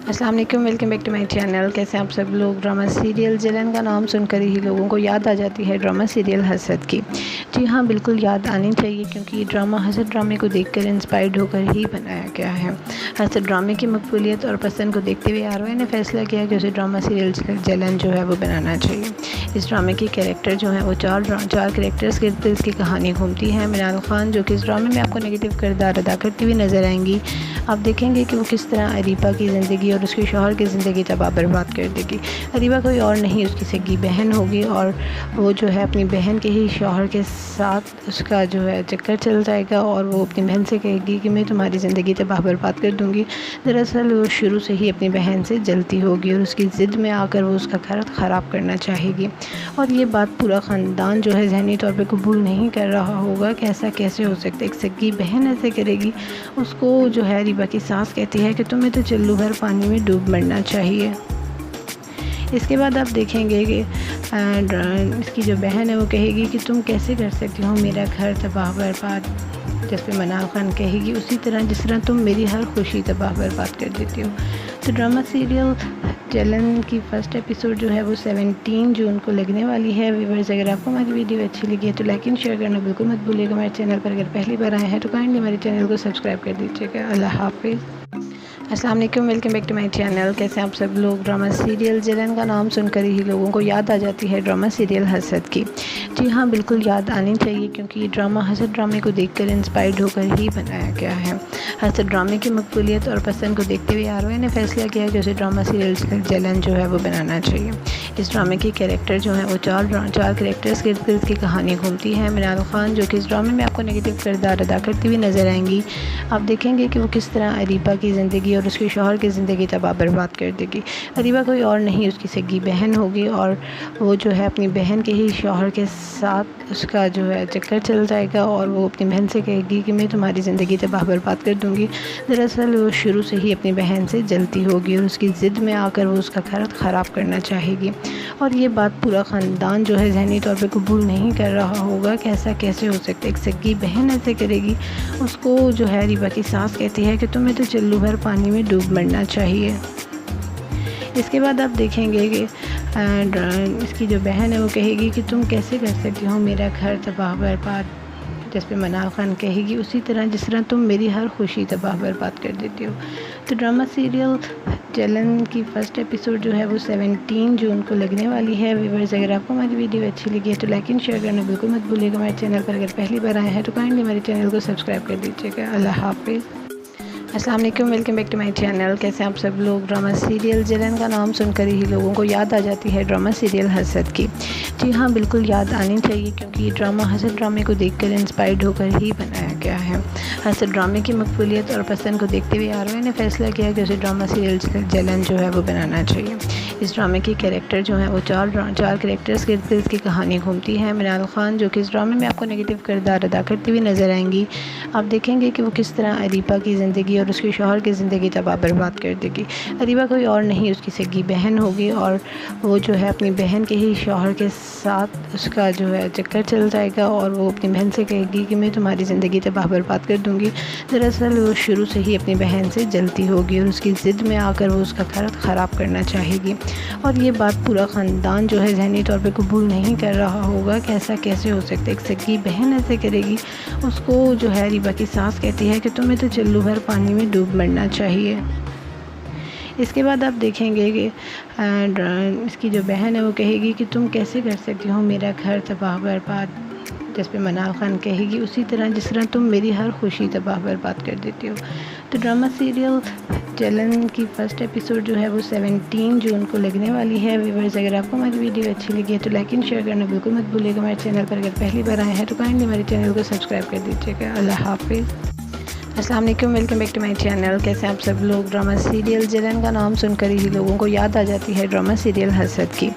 अस्सलाम वालेकुम, welcome back to my channel. कैसे आप सब लोग। ड्रामा सीरियल जलन का नाम सुनकर ही लोगों को याद आ जाती है ड्रामा सीरियल हसद की। जी हाँ, बिल्कुल याद आनी चाहिए क्योंकि ये ड्रामा हसद ड्रामे को देखकर इंस्पायर्ड होकर ही बनाया गया है। हसद ड्रामे की मकबूलियत और पसंद को देखते हुए आरवाई ने फैसला किया कि उसे ड्रामा सीरियल जलन जो है वो बनाना चाहिए। इस ड्रामे के कैरेक्टर जो हैं वो चार कैरेक्टर्स के इर्द इसकी कहानी घूमती है। मिनाल खान जो कि इस ड्रामे में आपको नेगेटिव किरदार अदा करती हुई नज़र आएंगी। आप देखेंगे कि वो किस तरह अरीबा की ज़िंदगी और उसके शौहर की ज़िंदगी तबाह बर्बाद कर देगी। अरीबा कोई और नहीं, उसकी सगी बहन होगी और वो जो है अपनी बहन के ही शौहर के साथ उसका जो है चक्कर चल जाएगा और वो अपनी बहन से कहेगी कि मैं तुम्हारी ज़िंदगी तबाह बर्बाद कर दूँगी। दरअसल वो शुरू से ही अपनी बहन से जलती होगी और उसकी ज़िद में आकर वो उसका घर ख़राब करना चाहेगी। और ये बात पूरा ख़ानदान जो है ज़हनी तौर पर कबूल नहीं कर रहा होगा कि ऐसा कैसे हो सकता है, एक सगी बहन ऐसे करेगी। उसको जो है अरीबा की सास कहती है कि तुम्हें तो चुल्लू भर पानी में डूब मरना चाहिए। इसके बाद आप देखेंगे कि इसकी जो बहन है वो कहेगी कि तुम कैसे कर सकती हो मेरा घर तबाह बर्बाद। जिस पे मनाल खान कहेगी उसी तरह जिस तरह तुम मेरी हर खुशी तबाह बर्बाद कर देती हो। तो ड्रामा सीरियल जलन की फ़र्स्ट एपिसोड जो है वो 17 जून को लगने वाली है। व्यूअर्स, अगर आपको हमारी वीडियो अच्छी लगी है तो लाइक एंड शेयर करना बिल्कुल मत भूलिएगा। हमारे चैनल पर अगर पहली बार आए हैं तो काइंडली हमारे चैनल को सब्सक्राइब कर दीजिएगा। अल्लाह हाफिज़। अस्सलाम वालेकुम, welcome back to my channel. कैसे आप सब लोग। ड्रामा सीरियल जलन का नाम सुनकर ही लोगों को याद आ जाती है ड्रामा सीरियल हसद की। जी हाँ, बिल्कुल याद आनी चाहिए क्योंकि ये ड्रामा हसद ड्रामे को देखकर इंस्पायर्ड होकर ही बनाया गया है। हसद ड्रामे की मकबूलियत और पसंद को देखते हुए आरवाई ने फैसला किया कि उसे ड्रामा सीरियल जलन जो है वो बनाना चाहिए। इस ड्रामे के कैरेक्टर जो हैं वो चार कैरेक्टर्स के इर्द की कहानी घूमती है। मिनाल खान जो कि इस ड्रामे में आपको नेगेटिव किरदार अदा करती हुई नज़र आएंगी। आप देखेंगे कि वो किस तरह अरीबा की ज़िंदगी और उसके शौहर की ज़िंदगी तबाह बर्बाद कर देगी। अरीबा कोई और नहीं, उसकी सगी बहन होगी और वो जो है अपनी बहन के ही शौहर के साथ उसका जो है चक्कर चल जाएगा और वो अपनी बहन से कहेगी कि मैं तुम्हारी ज़िंदगी तबाह बर्बाद कर दूँगी। दरअसल वो शुरू से ही अपनी बहन से जलती होगी और उसकी ज़िद में आकर वो उसका घर ख़राब करना चाहेगी। और ये बात पूरा ख़ानदान जो है ज़हनी तौर पे कबूल नहीं कर रहा होगा कि ऐसा कैसे हो सकता है, एक सगी बहन ऐसे करेगी। उसको जो है अरीबा की सास कहती है कि तुम्हें तो चुल्लू भर पानी में डूब मरना चाहिए। इसके बाद आप देखेंगे कि इसकी जो बहन है वो कहेगी कि तुम कैसे कर सकती हो मेरा घर तबाह बर्बाद। जिस पे मनाल खान कहेगी उसी तरह जिस तरह तुम मेरी हर खुशी तबाह बर्बाद कर देती हो। तो ड्रामा सीरियल जलन की फ़र्स्ट एपिसोड जो है वो 17 जून को लगने वाली है। व्यूअर्स, अगर आपको हमारी वीडियो अच्छी लगी है तो लाइक एंड शेयर करना बिल्कुल मत भूलिएगा। हमारे चैनल पर अगर पहली बार आए हैं तो काइंडली हमारे चैनल को सब्सक्राइब कर दीजिएगा। अल्लाह हाफिज़। अस्सलाम वालेकुम, welcome back to my channel. कैसे आप सब लोग। ड्रामा सीरियल जलन का नाम सुनकर ही लोगों को याद आ जाती है ड्रामा सीरियल हसद की। जी हाँ, बिल्कुल याद आनी चाहिए क्योंकि ये ड्रामा हसद ड्रामे को देखकर इंस्पायर्ड होकर ही बनाया गया है। हसद ड्रामे की मकबूलियत और पसंद को देखते हुए आरवाई ने फैसला किया कि उसे ड्रामा सीरियल जलन जो है वो बनाना चाहिए। इस ड्रामे के कैरेक्टर जो हैं वो चार कैरेक्टर्स के इर्द की कहानी घूमती है। मिनाल खान जो कि इस ड्रामे में आपको नेगेटिव किरदार अदा करती हुई नज़र आएंगी। आप देखेंगे कि वो किस तरह अरीबा की ज़िंदगी और उसके शौहर की ज़िंदगी तबाह बर्बाद कर देगी। अरीबा कोई और नहीं, उसकी सगी बहन होगी और वो जो है अपनी बहन के ही शौहर के साथ उसका जो है चक्कर चल जाएगा और वो अपनी बहन से कहेगी कि मैं तुम्हारी ज़िंदगी तबाह बर्बाद कर दूँगी। दरअसल वो शुरू से ही अपनी बहन से जलती होगी और उसकी ज़िद में आकर वो उसका घर ख़राब करना चाहेगी। और ये बात पूरा ख़ानदान जो है ज़हनी तौर पे कबूल नहीं कर रहा होगा कि ऐसा कैसे हो सकता है, एक सगी बहन ऐसे करेगी। उसको जो है अरीबा की सास कहती है कि तुम्हें तो चुल्लू भर पानी में डूब मरना चाहिए। इसके बाद आप देखेंगे कि इसकी जो बहन है वो कहेगी कि तुम कैसे कर सकती हो मेरा घर तबाह बर्बाद। जिस पे मनाल खान कहेगी उसी तरह जिस तरह तुम मेरी हर खुशी तबाह बर्बाद कर देती हो। तो ड्रामा सीरियल जलन की फ़र्स्ट एपिसोड जो है वो 17 जून को लगने वाली है। व्यूअर्स, अगर आपको हमारी वीडियो अच्छी लगी है तो लाइक एंड शेयर करना बिल्कुल मत भूलिएगा। हमारे चैनल पर अगर पहली बार आए हैं तो काइंडली हमारे चैनल को सब्सक्राइब कर दीजिएगा। अल्लाह हाफिज़। अस्सलाम वालेकुम, welcome back to my channel. कैसे आप सब लोग। ड्रामा सीरियल जलन का नाम सुनकर ही लोगों को याद आ जाती है ड्रामा सीरियल हसद की।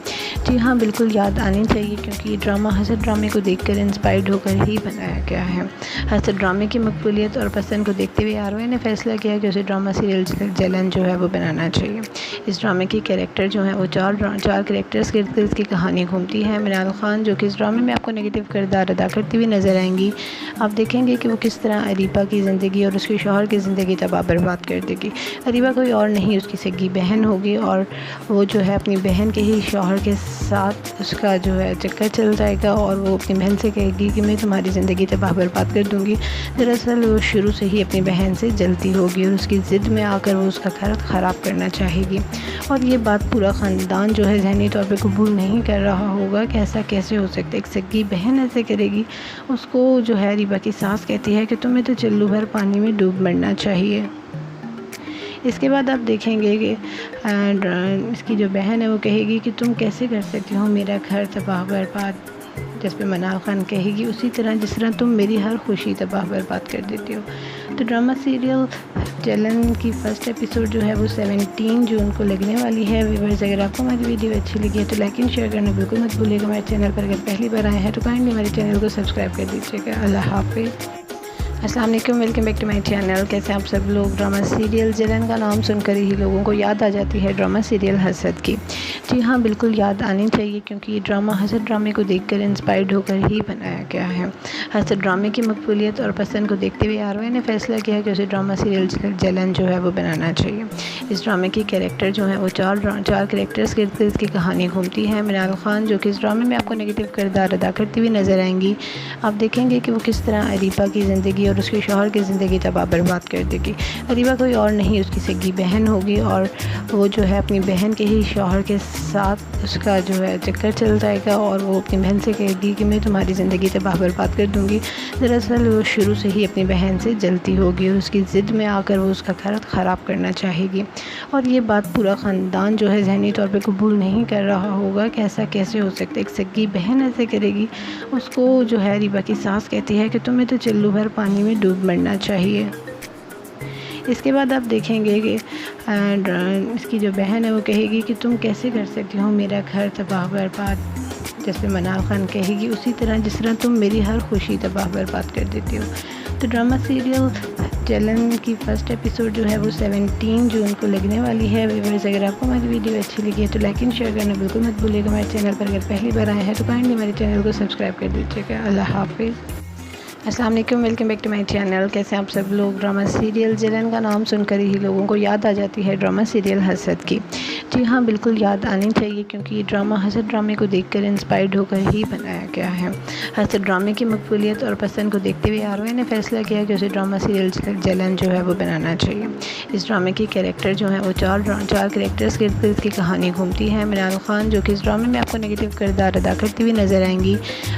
जी हाँ, बिल्कुल याद आनी चाहिए क्योंकि ये ड्रामा हसद ड्रामे को देखकर इंस्पायर्ड होकर ही बनाया गया है। हसद ड्रामे की मकबूलियत और पसंद को देखते हुए आरवाई ने फैसला किया कि उसे ड्रामा सीरियल जलन जो है वो बनाना चाहिए। इस ड्रामे के कैरेक्टर जो हैं वो चार कैरेक्टर्स के इर्द की कहानी घूमती है। मिनाल खान जो कि इस ड्रामे में आपको नेगेटिव किरदार अदा करती हुई नज़र आएंगी। आप देखेंगे कि वो किस तरह अरीबा की ज़िंदगी और उसके शौहर की ज़िंदगी तबाह बर्बाद कर देगी। अरीबा कोई और नहीं उसकी सगी बहन होगी और वो जो है अपनी बहन के ही शौहर के साथ उसका जो है चक्कर चल जाएगा और वो अपनी बहन से कहेगी कि मैं तुम्हारी ज़िंदगी तबाह बर्बाद कर दूँगी। दरअसल वो शुरू से ही अपनी बहन से जलती होगी और उसकी ज़िद में आकर वो उसका घर ख़राब करना चाहेगी। और ये बात पूरा ख़ानदान जो है ज़हनी तौर पे कबूल नहीं कर रहा होगा कि ऐसा कैसे हो सकता है, एक सगी बहन ऐसे करेगी। उसको जो है अरीबा की सास कहती है कि तुम्हें तो चुल्लू भर पानी में डूब मरना चाहिए। इसके बाद आप देखेंगे कि इसकी जो बहन है वो कहेगी कि तुम कैसे कर सकती हो मेरा घर तबाह बर्बाद। जिस पे मनाल खान कहेगी उसी तरह जिस तरह तुम मेरी हर खुशी तबाह बर्बाद कर देती हो। तो ड्रामा सीरियल जलन की फ़र्स्ट एपिसोड जो है वो 17 जून को लगने वाली है। व्यूअर्स, अगर आपको हमारी वीडियो अच्छी लगी है तो लाइक एंड शेयर करना बिल्कुल मत भूलिएगा। हमारे चैनल पर अगर पहली बार आए हैं तो काइंडली हमारे चैनल को सब्सक्राइब कर दीजिएगा। अल्लाह हाफिज़। अस्सलाम वालेकुम, welcome back to my channel. कैसे आप सब लोग। ड्रामा सीरियल जलन का नाम सुनकर ही लोगों को याद आ जाती है ड्रामा सीरियल हसद की। जी हाँ, बिल्कुल याद आनी चाहिए क्योंकि ये ड्रामा हसद ड्रामे को देखकर इंस्पायर्ड होकर ही बनाया गया है। हसद ड्रामे की मकबूलियत और पसंद को देखते हुए आरवाई ने फैसला किया कि उसे ड्रामा सीरियल जलन जो है वो बनाना चाहिए। इस ड्रामे की कैरेक्टर जो है वो चार कैरेक्टर्स के इर्द की कहानी घूमती है। मनाल खान जो कि इस ड्रामे में आपको नेगेटिव किरदार अदा करती हुई नज़र आएंगी। आप देखेंगे कि वो किस तरह अरीबा की ज़िंदगी और उसके शौहर की ज़िंदगी तबाह बर्बाद कर देगी। अरीबा कोई और नहीं उसकी सगी बहन होगी और वो जो है अपनी बहन के ही शौहर के साथ उसका जो है चक्कर चल जाएगा और वो अपनी बहन से कहेगी कि मैं तुम्हारी ज़िंदगी तबाह बर्बाद कर दूँगी। दरअसल वो शुरू से ही अपनी बहन से जलती होगी और उसकी ज़िद में आकर वो उसका घर ख़राब करना चाहेगी। और ये बात पूरा ख़ानदान जो है ज़हनी तौर पे कबूल नहीं कर रहा होगा कि ऐसा कैसे हो सकता है, एक सगी बहन ऐसे करेगी। उसको जो है अरीबा की सास कहती है कि तुम्हें तो चुल्लू भर पानी में डूब मरना चाहिए। इसके बाद आप देखेंगे कि इसकी जो बहन है वो कहेगी कि तुम कैसे कर सकती हो मेरा घर तबाह बर्बाद। जिस पे मनाल खान कहेगी उसी तरह जिस तरह तुम मेरी हर खुशी तबाह बर्बाद कर देती हो। तो ड्रामा सीरियल जलन की फ़र्स्ट एपिसोड जो है वो 17 जून को लगने वाली है। व्यूअर्स, अगर आपको हमारी वीडियो अच्छी लगी है तो लाइक एंड शेयर करना बिल्कुल मत भूलिएगा। हमारे चैनल पर अगर पहली बार आए हैं तो काइंडली हमारे चैनल को सब्सक्राइब कर दीजिएगा। अल्लाह हाफिज़। अस्सलाम वालेकुम, welcome back to my channel. कैसे आप सब लोग। ड्रामा सीरियल जलन का नाम सुनकर ही लोगों को याद आ जाती है ड्रामा सीरियल हसद की। जी हाँ, बिल्कुल याद आनी चाहिए क्योंकि ये ड्रामा हसद ड्रामे को देखकर इंस्पायर्ड होकर ही बनाया गया है। हसद ड्रामे की मकबूलियत और पसंद को देखते हुए आरवाई ने फैसला किया कि उसे ड्रामा सीरियल जलन जो है वो बनाना चाहिए। इस ड्रामे की कैरेक्टर जो है वो चार कैरेक्टर्स के इर्द की कहानी घूमती है। मनाल खान जो कि इस ड्रामे में आपको नेगेटिव किरदार अदा करती हुई नज़र आएंगी।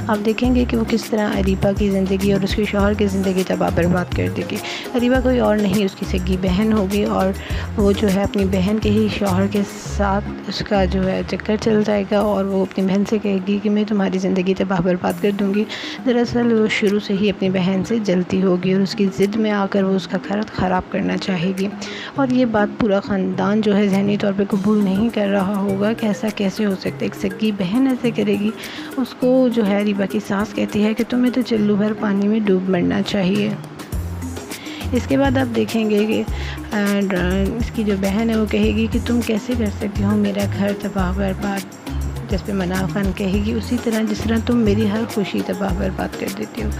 आप देखेंगे कि वो किस तरह अरीबा की ज़िंदगी और उसके शौहर की ज़िंदगी तबाह बर्बाद कर देगी। अरीबा कोई और नहीं उसकी सगी बहन होगी और वो जो है अपनी बहन के ही शौहर के साथ उसका जो है चक्कर चल जाएगा और वो अपनी बहन से कहेगी कि मैं तुम्हारी ज़िंदगी तबाह बर्बाद कर दूँगी। दरअसल वो शुरू से ही अपनी बहन से जलती होगी और उसकी ज़िद में आकर वो उसका घर ख़राब करना चाहेगी। और ये बात पूरा ख़ानदान जो है ज़हनी तौर पे कबूल नहीं कर रहा होगा कि ऐसा कैसे हो सकता है, एक सगी बहन ऐसे करेगी। उसको जो है अरीबा की सास कहती है कि तुम्हें तो चुल्लू भर पानी में डूब मरना चाहिए। इसके बाद आप देखेंगे कि इसकी जो बहन है वो कहेगी कि तुम कैसे कर सकती हो मेरा घर तबाह बर्बाद। जिस पे मनाल खान कहेगी उसी तरह जिस तरह तुम मेरी हर खुशी तबाह बर्बाद कर देती हो।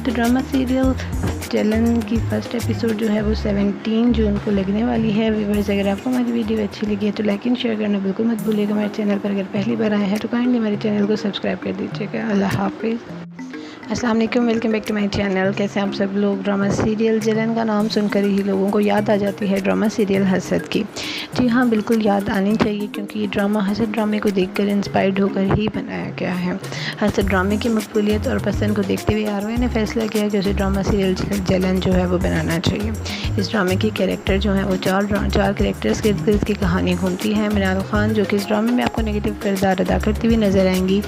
तो ड्रामा सीरियल जलन की फ़र्स्ट एपिसोड जो है वो 17 जून को लगने वाली है। व्यूअर्स, अगर आपको हमारी वीडियो अच्छी लगी है तो लाइक एंड शेयर करना बिल्कुल मत भूलिएगा। हमारे चैनल पर अगर पहली बार आए हैं तो काइंडली हमारे चैनल को सब्सक्राइब कर दीजिएगा। अल्लाह हाफिज़। अस्सलाम वालेकुम, welcome back to my channel. कैसे आप सब लोग। ड्रामा सीरियल जलन का नाम सुनकर ही लोगों को याद आ जाती है ड्रामा सीरियल हसद की। जी हाँ, बिल्कुल याद आनी चाहिए क्योंकि ये ड्रामा हसद ड्रामे को देखकर इंस्पायर्ड होकर ही बनाया गया है। हसद ड्रामे की मकबूलियत और पसंद को देखते हुए आरवाई ने फैसला किया कि उसे ड्रामा सीरियल जलन जो है वो बनाना चाहिए। इस ड्रामे की कैरेक्टर जो है वो चार कैरेक्टर्स के इर्द की कहानी घूमती है। मनाल खान जो कि इस ड्रामे में आपको नेगेटिव किरदार अदा करती हुई नज़र आएंगी।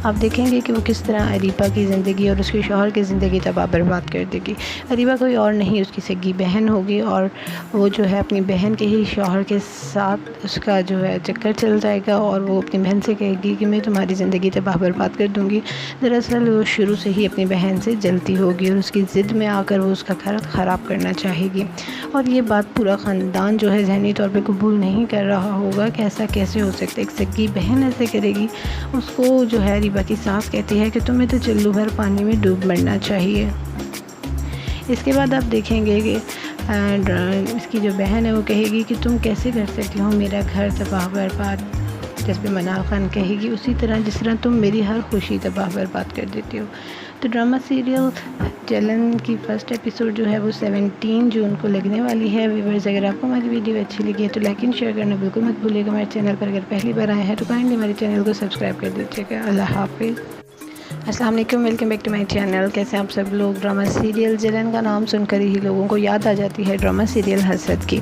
आप देखेंगे कि वो किस तरह अरीबा की ज़िंदगी और उसके शौहर की ज़िंदगी तबाह बर्बाद कर देगी। अरीबा कोई और नहीं उसकी सगी बहन होगी और वो जो है अपनी बहन के ही शौहर के साथ उसका जो है चक्कर चल जाएगा और वो अपनी बहन से कहेगी कि मैं तुम्हारी ज़िंदगी तबाह बर्बाद कर दूँगी। दरअसल वो शुरू से ही अपनी बहन से जलती होगी और उसकी ज़िद में आकर वो उसका घर ख़राब करना चाहेगी। और ये बात पूरा ख़ानदान जो है ज़हनी तौर पे कबूल नहीं कर रहा होगा कि ऐसा कैसे हो सकता है, एक सगी बहन ऐसे करेगी। उसको जो है अरीबा की सास कहती है कि तुम्हें तो चुल्लू भर पानी में डूब मरना चाहिए। इसके बाद आप देखेंगे कि इसकी जो बहन है वो कहेगी कि तुम कैसे कर सकती हो मेरा घर तबाह बर्बाद। जिस पे मनाल खान कहेगी उसी तरह जिस तरह तुम मेरी हर खुशी तबाह बर्बाद कर देती हो। तो ड्रामा सीरियल जलन की फ़र्स्ट एपिसोड जो है वो 17 जून को लगने वाली है। व्यूअर्स, अगर आपको हमारी वीडियो अच्छी लगी है तो लाइक एंड शेयर करना बिल्कुल मत भूलिएगा। हमारे चैनल पर अगर पहली बार आए हैं तो काइंडली हमारे चैनल को सब्सक्राइब कर दीजिएगा। अल्लाह हाफिज़। अस्सलाम वालेकुम, welcome back to my channel. कैसे आप सब लोग। ड्रामा सीरियल जलन का नाम सुनकर ही लोगों को याद आ जाती है ड्रामा सीरियल हसद की।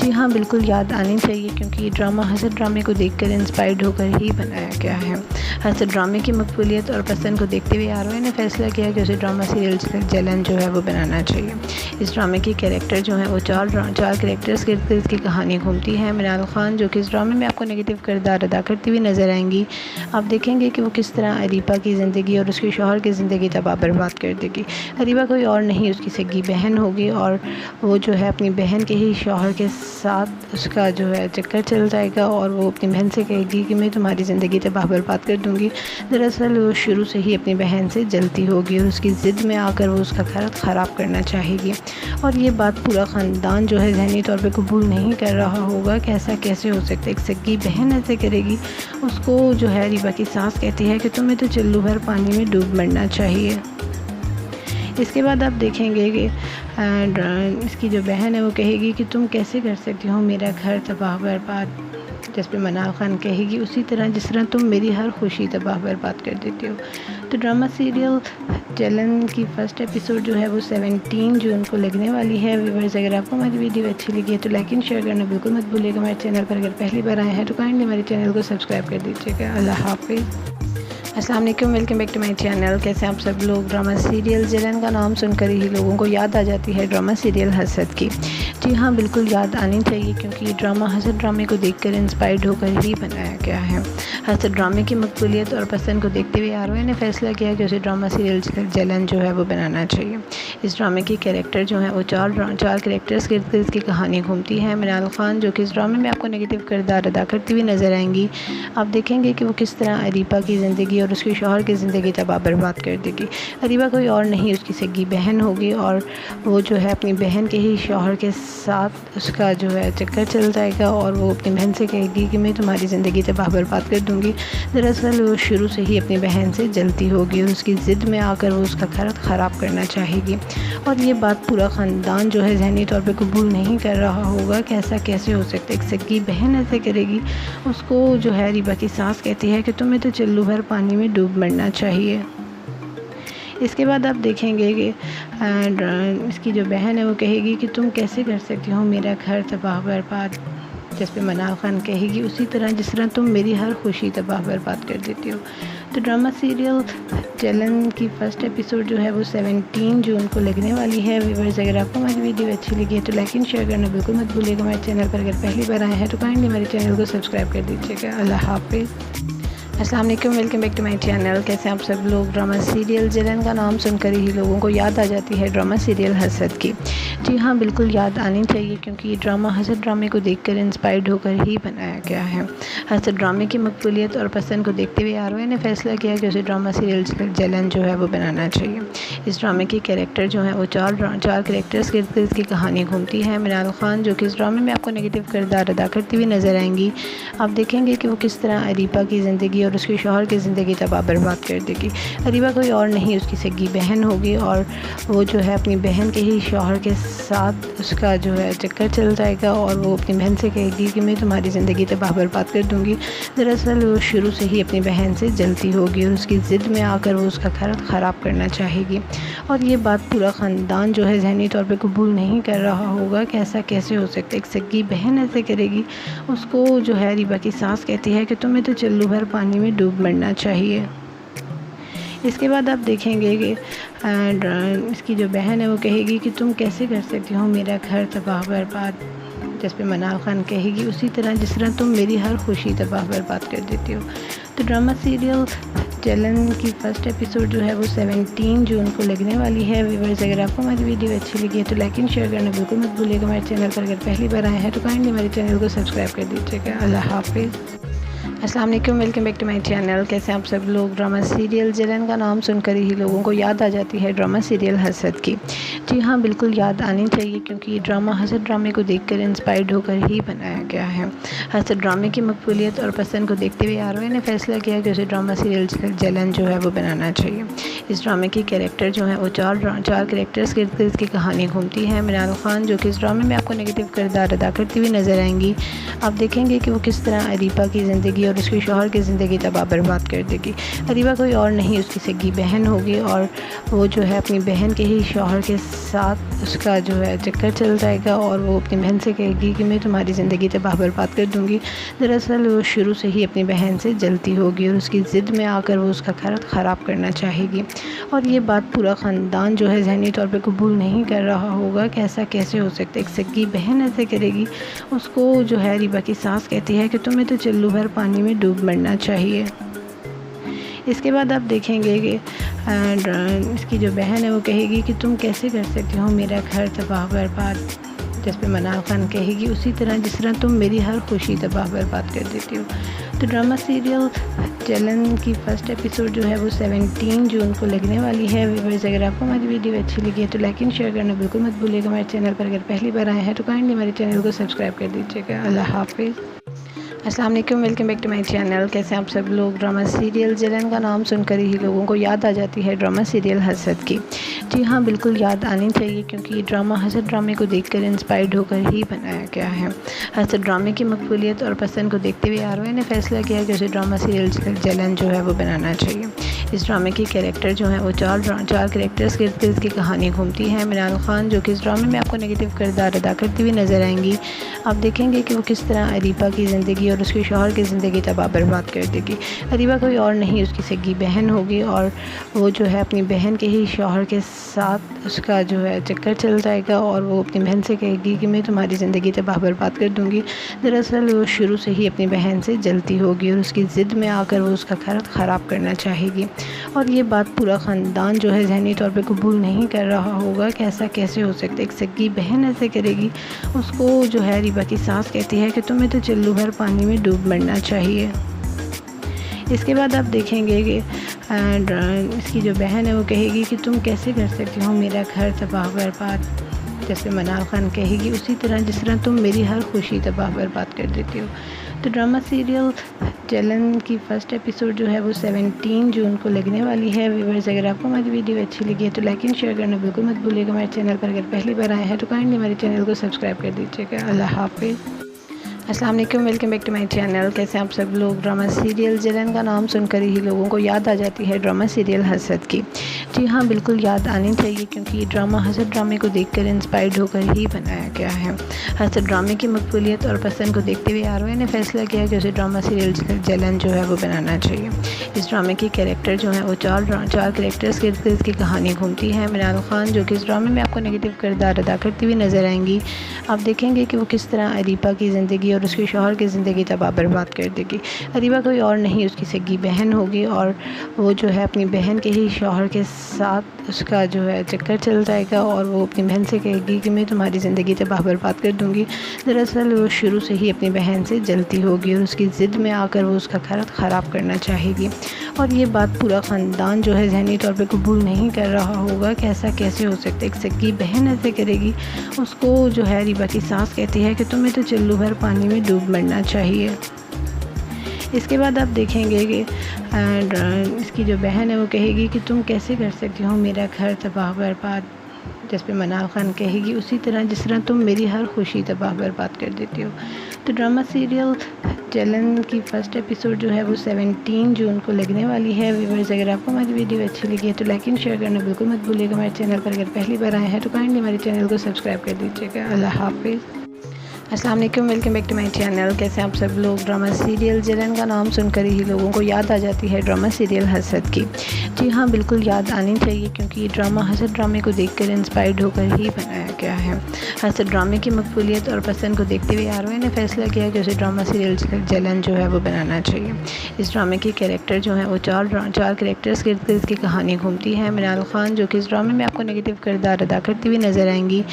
जी हाँ, बिल्कुल याद आनी चाहिए क्योंकि ये ड्रामा हसद ड्रामे को देखकर इंस्पायर्ड होकर ही बनाया गया है। हसद ड्रामे की मकबूलियत और पसंद को देखते हुए आरओए ने फैसला किया कि उसे ड्रामा सीरियल जलन जो है वो बनाना चाहिए। इस ड्रामे की कैरेक्टर जो है वो चार कैरेक्टर्स के इर्द की कहानी घूमती है। मनाल खान जो कि इस ड्रामे में आपको नेगेटिव किरदार अदा करती हुई नज़र आएंगी। आप देखेंगे कि वो किस तरह अरीबा की ज़िंदगी और उसके शौहर की ज़िंदगी तबाह बर्बाद कर देगी। अरीबा कोई और नहीं, उसकी सगी बहन होगी और वो जो है अपनी बहन के ही शौहर के साथ उसका जो है चक्कर चल जाएगा और वो अपनी बहन से कहेगी कि मैं तुम्हारी ज़िंदगी तबाह बर्बाद कर दूँगी। दरअसल वो शुरू से ही अपनी बहन से जलती होगी और उसकी ज़िद में आकर वो उसका घर ख़राब करना चाहेगी। और ये बात पूरा ख़ानदान जो है ज़हनी तौर पे कबूल नहीं कर रहा होगा कि ऐसा कैसे हो सकता है, एक सगी बहन ऐसे करेगी। उसको जो है अरीबा की सास कहती है कि तुम्हें तो चुल्लू भर पानी में डूब मरना चाहिए। इसके बाद आप देखेंगे कि इसकी जो बहन है वो कहेगी कि तुम कैसे कर सकती हो मेरा घर तबाह बर्बाद। जिस पे मनाल खान कहेगी उसी तरह जिस तरह तुम मेरी हर खुशी तबाह बर्बाद कर देती हो। तो ड्रामा सीरियल जलन की फ़र्स्ट एपिसोड जो है वो 17 जून को लगने वाली है। व्यूअर्स, अगर आपको हमारी वीडियो अच्छी लगी है तो लाइक एंड शेयर करना बिल्कुल मत भूलिएगा। हमारे चैनल पर अगर पहली बार आए हैं तो काइंडली हमारे चैनल को सब्सक्राइब कर दीजिएगा। अल्लाह हाफिज़। अस्सलाम वालेकुम, welcome back to my channel. कैसे आप सब लोग। ड्रामा सीरियल जलन का नाम सुनकर ही लोगों को याद आ जाती है ड्रामा सीरियल हसद की। जी हाँ, बिल्कुल याद आनी चाहिए क्योंकि ये ड्रामा हसद ड्रामे को देखकर इंस्पायर्ड होकर ही बनाया गया है। हसद ड्रामे की मकबूलियत और पसंद को देखते हुए आरओए ने फैसला किया कि उसे ड्रामा सीरियल जलन जो है वो बनाना चाहिए। इस ड्रामे की कैरेक्टर जो है वो चार कैरेक्टर्स के इर्द की कहानी घूमती है। मनाल खान जो कि इस ड्रामे में आपको नेगेटिव किरदार अदा करती हुई नज़र आएंगी। आप देखेंगे कि वो किस तरह अरीबा की ज़िंदगी और उसके शौहर की ज़िंदगी तबाह बर्बाद कर देगी। अरीबा कोई और नहीं, उसकी सगी बहन होगी और वो जो है अपनी बहन के ही शौहर के साथ उसका जो है चक्कर चल जाएगा और वो अपनी बहन से कहेगी कि मैं तुम्हारी ज़िंदगी तबाह बर्बाद कर दूँगी। दरअसल वो शुरू से ही अपनी बहन से जलती होगी और उसकी ज़िद में आकर वो उसका घर ख़राब करना चाहेगी। और ये बात पूरा ख़ानदान जो है ज़हनी तौर पे कबूल नहीं कर रहा होगा कि ऐसा कैसे हो सकता है, एक सगी बहन ऐसे करेगी। उसको जो है अरीबा की सास कहती है कि तुम्हें तो चुल्लू भर पानी में डूब मरना चाहिए। इसके बाद आप देखेंगे कि इसकी जो बहन है वो कहेगी कि तुम कैसे कर सकती हो मेरा घर तबाह बर्बाद। जिस पे मनाल खान कहेगी उसी तरह जिस तरह तुम मेरी हर खुशी तबाह बर्बाद कर देती हो। तो ड्रामा सीरियल जलन की फ़र्स्ट एपिसोड जो है वो 17 जून को लगने वाली है। व्यूअर्स, अगर आपको हमारी वीडियो अच्छी लगी है तो लाइक एंड शेयर करना बिल्कुल मत भूलिएगा। हमारे चैनल पर अगर पहली बार आए हैं तो काइंडली हमारे चैनल को सब्सक्राइब कर दीजिएगा। अल्लाह हाफिज़। अस्सलाम वालेकुम, welcome back to my channel. कैसे आप सब लोग। ड्रामा सीरियल जलन का नाम सुनकर ही लोगों को याद आ जाती है ड्रामा सीरियल हसद की। जी हाँ, बिल्कुल याद आनी चाहिए क्योंकि ये ड्रामा हसद ड्रामे को देखकर इंस्पायर्ड होकर ही बनाया गया है। हसद ड्रामे की मकबूलियत और पसंद को देखते हुए आरओए ने फैसला किया कि उसे ड्रामा सीरियल जलन जो है वो बनाना चाहिए। इस ड्रामे की कैरेक्टर जो है वो चार कैरेक्टर्स के इर्द की कहानी घूमती है। मनाल खान जो कि इस ड्रामे में आपको नेगेटिव किरदार अदा करती हुई नज़र आएंगी। आप देखेंगे कि वो किस तरह अरीबा की ज़िंदगी और उसके शौहर की ज़िंदगी तबाह बर्बाद कर देगी। अरीबा कोई और नहीं, उसकी सगी बहन होगी और वो जो है अपनी बहन के ही शौहर के साथ उसका जो है चक्कर चल जाएगा और वो अपनी बहन से कहेगी कि मैं तुम्हारी ज़िंदगी तबाह बर्बाद कर दूँगी। दरअसल वो शुरू से ही अपनी बहन से जलती होगी और उसकी ज़िद में आकर वो उसका घर ख़राब करना चाहेगी। और ये बात पूरा ख़ानदान जो है ज़हनी तौर पे कबूल नहीं कर रहा होगा कि ऐसा कैसे हो सकता है, एक सगी बहन ऐसे करेगी। उसको जो है अरीबा की सास कहती है कि तुम्हें तो चुल्लू भर पानी में डूब मरना चाहिए। इसके बाद आप देखेंगे कि इसकी जो बहन है वो कहेगी कि तुम कैसे कर सकती हो मेरा घर तबाह बर्बाद। जिस पे मनाल खान कहेगी उसी तरह जिस तरह तुम मेरी हर खुशी तबाह बर्बाद कर देती हो। तो ड्रामा सीरियल जलन की फ़र्स्ट एपिसोड जो है वो 17 जून को लगने वाली है। व्यूअर्स, अगर आपको हमारी वीडियो अच्छी लगी है तो लाइक एंड शेयर करना बिल्कुल मत भूलिएगा। हमारे चैनल पर अगर पहली बार आए हैं तो काइंडली हमारे चैनल को सब्सक्राइब कर दीजिएगा। अल्लाह हाफिज़। अस्सलाम वालेकुम, welcome back to my channel. कैसे आप सब लोग। ड्रामा सीरियल जलन का नाम सुनकर ही लोगों को याद आ जाती है ड्रामा सीरियल हसद की। जी हाँ, बिल्कुल याद आनी चाहिए क्योंकि ये ड्रामा हसद ड्रामे को देखकर इंस्पायर्ड होकर ही बनाया गया है। हसद ड्रामे की मकबूलियत और पसंद को देखते हुए आरओए ने फैसला किया कि उसे ड्रामा सीरियल जलन जो है वो बनाना चाहिए। इस ड्रामे की कैरेक्टर जो है वो चार कैरेक्टर्स के इर्द की कहानी घूमती है। इमरान खान जो कि इस ड्रामे में आपको नेगेटिव किरदार अदा करती हुई नज़र आएंगी। आप देखेंगे कि वो किस तरह अरीबा की ज़िंदगी और उसके शौहर की ज़िंदगी तबाह बर्बाद कर देगी। अरीबा कोई और नहीं, उसकी सगी बहन होगी और वो जो है अपनी बहन के ही शौहर के साथ उसका जो है चक्कर चल जाएगा और वो अपनी बहन से कहेगी कि मैं तुम्हारी ज़िंदगी तबाह बर्बाद कर दूँगी। दरअसल वो शुरू से ही अपनी बहन से जलती होगी और उसकी ज़िद में आकर वो उसका घर ख़राब करना चाहेगी। और ये बात पूरा ख़ानदान जो है ज़हनी तौर पर कबूल नहीं कर रहा होगा कि ऐसा कैसे हो सकता है, एक सगी बहन ऐसे करेगी। उसको जो है अरीबा की सास कहती है कि तुम्हें तो चुल्लू भर पानी में डूब मरना चाहिए। इसके बाद आप देखेंगे कि इसकी जो बहन है वो कहेगी कि तुम कैसे कर सकती हो मेरा घर तबाह बर्बाद। जिस पे मनाल खान कहेगी उसी तरह जिस तरह तुम मेरी हर खुशी तबाह बर्बाद कर देती हो। तो ड्रामा सीरियल जलन की फर्स्ट एपिसोड जो है वो 17 जून को लगने वाली है। व्यूअर्स, अगर आपको हमारी वीडियो अच्छी लगी है तो लाइक एंड शेयर करना बिल्कुल मत भूलिएगा। हमारे चैनल पर अगर पहली बार आए हैं तो काइंडली हमारे चैनल को सब्सक्राइब कर दीजिएगा। अल्लाह हाफिज़। अस्सलाम वालेकुम, welcome back to my channel. कैसे आप सब लोग। ड्रामा सीरियल जलन का नाम सुनकर ही लोगों को याद आ जाती है ड्रामा सीरियल हसद की। जी हाँ, बिल्कुल याद आनी चाहिए क्योंकि ये ड्रामा हसद ड्रामे को देखकर इंस्पायर्ड होकर ही बनाया गया है। हसद ड्रामे की मकबूलियत और पसंद को देखते हुए आरओए ने फैसला किया कि उसे ड्रामा सीरियल जलन जो है वो बनाना चाहिए। इस ड्रामे की कैरेक्टर जो है वो चार कैरेक्टर्स के इर्द की कहानी घूमती है। इमरान खान जो कि इस ड्रामे में आपको नेगेटिव किरदार अदा करती हुई नज़र आएंगी। आप देखेंगे कि वो किस तरह अरीबा की ज़िंदगी और उसके शौहर की ज़िंदगी तबाह बर्बाद कर देगी। अरीबा कोई और नहीं, उसकी सगी बहन होगी और वो जो है अपनी बहन के ही शौहर के साथ उसका जो है चक्कर चल जाएगा और वो अपनी बहन से कहेगी कि मैं तुम्हारी ज़िंदगी तबाह बर्बाद कर दूँगी। दरअसल वो शुरू से ही अपनी बहन से जलती होगी और उसकी ज़िद में आकर वो उसका घर ख़राब करना चाहेगी। और ये बात पूरा ख़ानदान जो है ज़हनी तौर पे कबूल नहीं कर रहा होगा कि ऐसा कैसे हो सकता है, एक सगी बहन ऐसे करेगी। उसको जो है अरीबा की सास कहती है कि तुम्हें तो चुल्लू भर पानी में डूब मरना चाहिए। इसके बाद आप देखेंगे कि इसकी जो बहन है वो कहेगी कि तुम कैसे कर सकती हो मेरा घर तबाह बर्बाद। जैसे मनाल खान कहेगी उसी तरह जिस तरह तुम मेरी हर खुशी तबाह बर्बाद कर देती हो। तो ड्रामा सीरियल जलन की फर्स्ट एपिसोड जो है वो 17 जून को लगने वाली है। व्यूअर्स, अगर आपको हमारी वीडियो अच्छी लगी है तो लाइक एंड शेयर करना बिल्कुल मत भूलिएगा। हमारे चैनल पर अगर पहली बार आए हैं तो काइंडली हमारे चैनल को सब्सक्राइब कर दीजिएगा। अल्लाह हाफिज़। अस्सलाम वालेकुम, welcome back to my channel. कैसे आप सब लोग। ड्रामा सीरियल जलन का नाम सुनकर ही लोगों को याद आ जाती है ड्रामा सीरियल हसद की। जी हाँ, बिल्कुल याद आनी चाहिए क्योंकि ये ड्रामा हसद ड्रामे को देखकर इंस्पायर्ड होकर ही बनाया गया है। हसद ड्रामे की मकबूलियत और पसंद को देखते हुए आरओए ने फैसला किया कि उसे ड्रामा सीरियल जलन जो है वो बनाना चाहिए। इस ड्रामे की कैरेक्टर जो है वो चार कैरेक्टर्स के इर्द की कहानी घूमती है। इमरान खान जो कि इस ड्रामे में आपको नेगेटिव किरदार अदा करती हुई नज़र आएंगी। आप देखेंगे कि वो किस तरह अरीबा की ज़िंदगी और उसके शौहर की ज़िंदगी तबाह बर्बाद कर देगी। अरीबा कोई और नहीं, उसकी सगी बहन होगी और वो जो है अपनी बहन के ही शौहर के साथ उसका जो है चक्कर चल जाएगा और वो अपनी बहन से कहेगी कि मैं तुम्हारी ज़िंदगी तबाह बर्बाद कर दूँगी। दरअसल वो शुरू से ही अपनी बहन से जलती होगी और उसकी ज़िद में आकर वो उसका घर ख़राब करना चाहेगी। और ये बात पूरा ख़ानदान जो है ज़हनी तौर पे कबूल नहीं कर रहा होगा कि ऐसा कैसे हो सकता है, एक सगी बहन ऐसे करेगी। उसको जो है अरीबा की सास कहती है कि तुम्हें तो चुल्लू भर पानी में डूब मरना चाहिए। इसके बाद आप देखेंगे कि इसकी जो बहन है वो कहेगी कि तुम कैसे कर सकती हो मेरा घर तबाह बर्बाद। जिस पे मनाल खान कहेगी उसी तरह जिस तरह तुम मेरी हर खुशी तबाह बर्बाद कर देती हो। तो ड्रामा सीरियल जलन की फर्स्ट एपिसोड जो है वो 17 जून को लगने वाली है। व्यूअर्स, अगर आपको हमारी वीडियो अच्छी लगी है तो लाइक एंड शेयर करना बिल्कुल मत भूलिएगा। हमारे चैनल पर अगर पहली बार आए हैं तो काइंडली हमारे चैनल को सब्सक्राइब कर दीजिएगा। अल्लाह हाफिज़। अस्सलाम वालेकुम, welcome back to my channel. कैसे आप सब लोग। ड्रामा सीरियल जलन का नाम सुनकर ही लोगों को याद आ जाती है ड्रामा सीरियल हसद की। जी हाँ, बिल्कुल याद आनी चाहिए क्योंकि ये ड्रामा हसद ड्रामे को देखकर इंस्पायर्ड होकर ही बनाया गया है। हसद ड्रामे की मकबूलियत और पसंद को देखते हुए आरओए ने फैसला किया कि उसे ड्रामा सीरियल जलन जो है वो बनाना चाहिए। इस ड्रामे की कैरेक्टर जो है वो चार कैरेक्टर्स के इर्द की कहानी घूमती है। इमरान खान जो कि इस ड्रामे में आपको नेगेटिव किरदार अदा करती हुई नज़र आएंगी।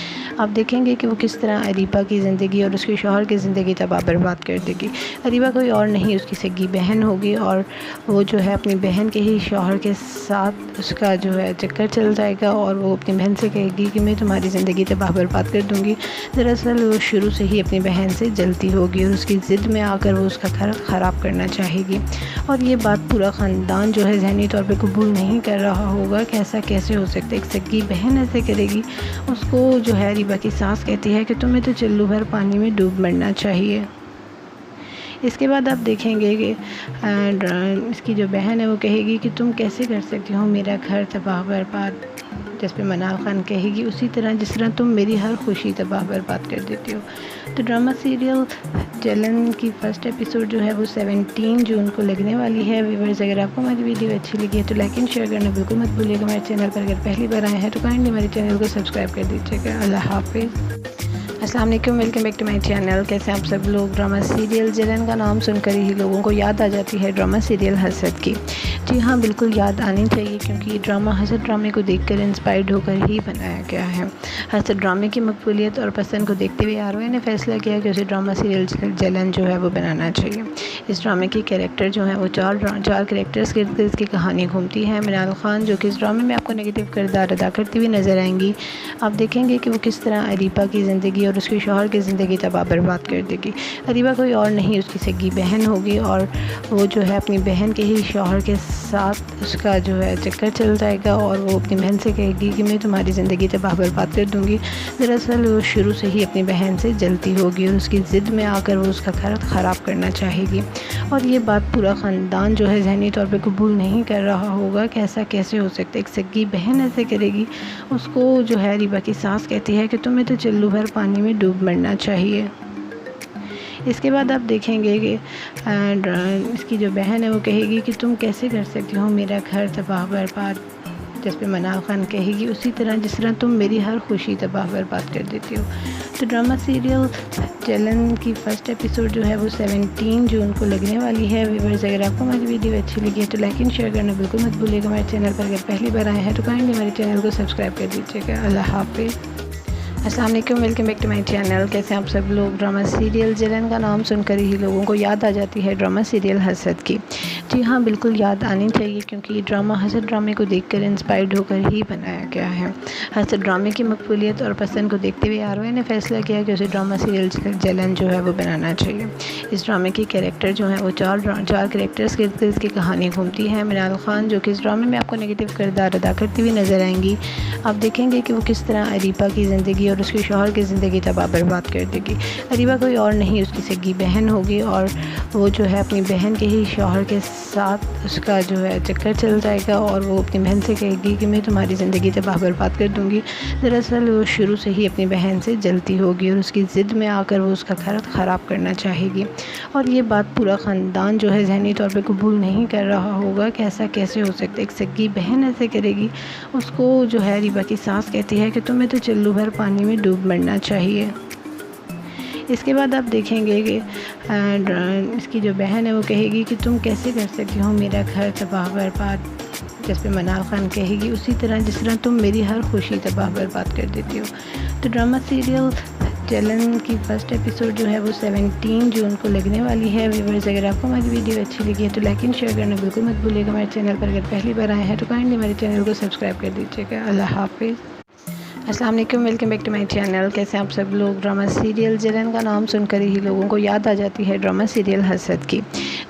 आप देखेंगे कि वो किस तरह अरीबा की ज़िंदगी और उसके शौहर की ज़िंदगी तबाह बर्बाद कर देगी। अरीबा कोई और नहीं उसकी सगी बहन होगी और वो जो है अपनी बहन के ही शौहर के साथ उसका जो है चक्कर चल जाएगा और वो अपनी बहन से कहेगी कि मैं तुम्हारी ज़िंदगी तबाह बर्बाद कर दूँगी। दरअसल वो शुरू से ही अपनी बहन से जलती होगी और उसकी ज़िद में आकर वो उसका घर ख़राब करना चाहेगी और ये बात पूरा ख़ानदान जो है ज़हनी तौर पे कबूल नहीं कर रहा होगा कि ऐसा कैसे हो सकता है, एक सगी बहन ऐसे करेगी। उसको जो है अरीबा की सास कहती है कि तुम्हें तो चुल्लू भर पानी में डूब मरना चाहिए। इसके बाद आप देखेंगे कि इसकी जो बहन है वो कहेगी कि तुम कैसे कर सकती हो मेरा घर तबाह बर्बाद। जिस पे मनाल खान कहेगी उसी तरह जिस तरह तुम मेरी हर खुशी तबाह बर्बाद कर देती हो। तो ड्रामा सीरियल जलन की फ़र्स्ट एपिसोड जो है वो 17 जून को लगने वाली है। व्यूअर्स, अगर आपको हमारी वीडियो अच्छी लगी है तो लाइक एंड शेयर करना बिल्कुल मत भूलिएगा। हमारे चैनल पर अगर पहली बार आए हैं तो काइंडली हमारे चैनल को सब्सक्राइब कर दीजिएगा। अल्लाह हाफिज़। अस्सलाम वालेकुम, welcome back to my channel. कैसे आप सब लोग। ड्रामा सीरियल जलन का नाम सुनकर ही लोगों को याद आ जाती है ड्रामा सीरियल हसद की। जी हाँ, बिल्कुल याद आनी चाहिए क्योंकि ये ड्रामा हसद ड्रामे को देखकर इंस्पायर्ड होकर ही बनाया गया है। हसद ड्रामे की मकबूलियत और पसंद को देखते हुए आरओए ने फैसला किया कि उसे ड्रामा सीरियल जलन जो है वो बनाना चाहिए। इस ड्रामे की कैरेक्टर जो है वो चार कैरेक्टर्स के इर्द की कहानी घूमती है। मनाल खान जो कि इस ड्रामे में आपको नेगेटिव किरदार अदा करती हुई नज़र आएंगी। आप देखेंगे कि वो किस तरह अरीबा की ज़िंदगी और उसके शौहर की ज़िंदगी तबाह बर्बाद कर देगी। अरीबा कोई और नहीं उसकी सगी बहन होगी और वो जो है अपनी बहन के ही शौहर के साथ उसका जो है चक्कर चल जाएगा और वो अपनी बहन से कहेगी कि मैं तुम्हारी ज़िंदगी तबाह बर्बाद कर दूँगी। दरअसल वो शुरू से ही अपनी बहन से जलती होगी और उसकी ज़िद में आकर वो उसका घर ख़राब करना चाहेगी और ये बात पूरा ख़ानदान जो है ज़हनी तौर पे कबूल नहीं कर रहा होगा कि ऐसा कैसे हो सकता है, एक सगी बहन ऐसे करेगी। उसको जो है अरीबा की सास कहती है कि तुम्हें तो चुल्लू भर पानी में डूब मरना चाहिए। इसके बाद आप देखेंगे कि इसकी जो बहन है वो कहेगी कि तुम कैसे कर सकती हो मेरा घर तबाह बर्बाद। जिस पे मनाल खान कहेगी उसी तरह जिस तरह तुम मेरी हर खुशी तबाह बर्बाद कर देती हो। तो ड्रामा सीरियल जलन की फ़र्स्ट एपिसोड जो है वो 17 जून को लगने वाली है। व्यूअर्स, अगर आपको हमारी वीडियो अच्छी लगी है तो लाइक एंड शेयर करना बिल्कुल मत भूलिएगा। हमारे चैनल पर अगर पहली बार आए हैं तो काइंडली हमारे चैनल को सब्सक्राइब कर दीजिएगा। अल्लाह हाफिज़। अस्सलाम वालेकुम, welcome back to my channel. कैसे आप सब लोग। ड्रामा सीरियल जलन का नाम सुनकर ही लोगों को याद आ जाती है ड्रामा सीरियल हसद की। जी हाँ, बिल्कुल याद आनी चाहिए क्योंकि ये ड्रामा हसद ड्रामे को देखकर इंस्पायर्ड होकर ही बनाया गया है। हसद ड्रामे की मकबूलियत और पसंद को देखते हुए आरओए ने फैसला किया कि उसे ड्रामा सीरियल जलन जो है वो बनाना चाहिए। इस ड्रामे की कैरेक्टर जो है वो चार कैरेक्टर्स के इर्द की कहानी घूमती है। मनाल खान जो कि इस ड्रामे में आपको नेगेटिव किरदार अदा करती हुई नज़र आएंगी। आप देखेंगे कि वो किस तरह अरीबा की ज़िंदगी और उसके शौहर की ज़िंदगी तबाह बर्बाद कर देगी। अरीबा कोई और नहीं उसकी सगी बहन होगी और वो जो है अपनी बहन के ही शौहर के साथ उसका जो है चक्कर चल जाएगा और वो अपनी बहन से कहेगी कि मैं तुम्हारी ज़िंदगी तबाह बर्बाद कर दूँगी। दरअसल वो शुरू से ही अपनी बहन से जलती होगी और उसकी ज़िद में आकर वो उसका घर ख़राब करना चाहेगी और ये बात पूरा ख़ानदान जो है ज़हनी तौर पे कबूल नहीं कर रहा होगा कि ऐसा कैसे हो सकता है, एक सगी बहन ऐसे करेगी। उसको जो है अरीबा की सास कहती है कि तुम्हें तो चुल्लू भर पानी में डूब मरना चाहिए। इसके बाद आप देखेंगे कि इसकी जो बहन है वो कहेगी कि तुम कैसे कर सकती हो मेरा घर तबाह बर्बाद। जिस पे मनाल खान कहेगी उसी तरह जिस तरह तुम मेरी हर खुशी तबाह बर्बाद कर देती हो। तो ड्रामा सीरियल जलन की फ़र्स्ट एपिसोड जो है वो 17 जून को लगने वाली है। व्यूअर्स, अगर आपको हमारी वीडियो अच्छी लगी है तो लाइक एंड शेयर करना बिल्कुल मत भूलिएगा। हमारे चैनल पर अगर पहली बार आए हैं तो काइंडली हमारे चैनल को सब्सक्राइब कर दीजिएगा। अल्लाह हाफिज़। अस्सलाम वालेकुम, welcome back to my channel. कैसे आप सब लोग। ड्रामा सीरियल जलन का नाम सुनकर ही लोगों को याद आ जाती है ड्रामा सीरियल हसद की।